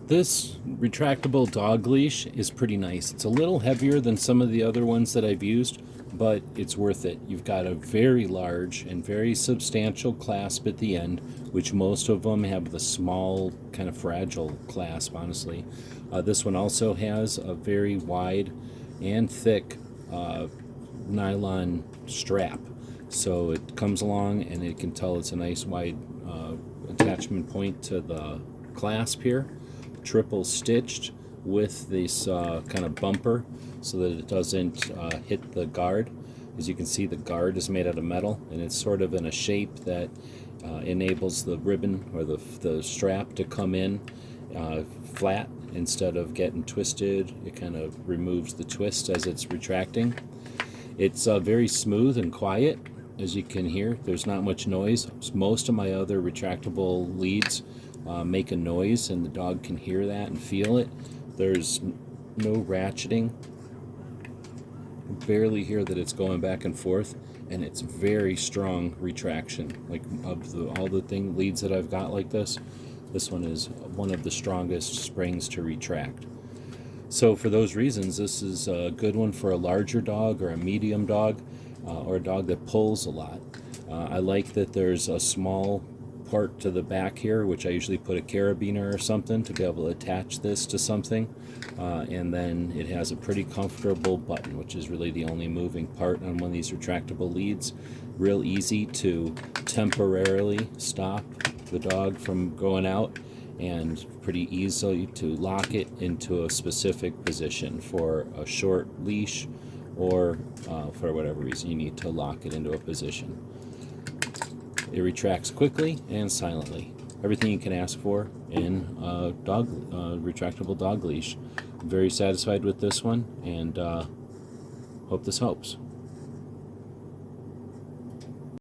This retractable dog leash is pretty nice. It's a little heavier than some of the other ones that I've used, but it's worth it. You've got a very large and very substantial clasp at the end, which most of them have the small, kind of fragile clasp, honestly. This one also has a very wide and thick nylon strap. So it comes along and it can tell it's a nice wide attachment point to the clasp here. Triple stitched with this kind of bumper so that it doesn't hit the guard. As you can see, the guard is made out of metal and it's sort of in a shape that enables the ribbon or the strap to come in flat instead of getting twisted. It kind of removes the twist as it's retracting. It's very smooth and quiet, as you can hear. There's not much noise. Most of my other retractable leads make a noise and the dog can hear that and feel it. There's no ratcheting. Barely hear that it's going back and forth, and it's very strong retraction. Like of all the leads that I've got like this one is one of the strongest springs to retract. So for those reasons, this is a good one for a larger dog or a medium dog or a dog that pulls a lot. I like that there's a small part to the back here, which I usually put a carabiner or something to be able to attach this to something, and then it has a pretty comfortable button, which is really the only moving part on one of these retractable leads. Real easy to temporarily stop the dog from going out, and pretty easy to lock it into a specific position for a short leash, or for whatever reason you need to lock it into a position. It retracts quickly and silently. Everything you can ask for in a retractable dog leash. I'm very satisfied with this one, and hope this helps.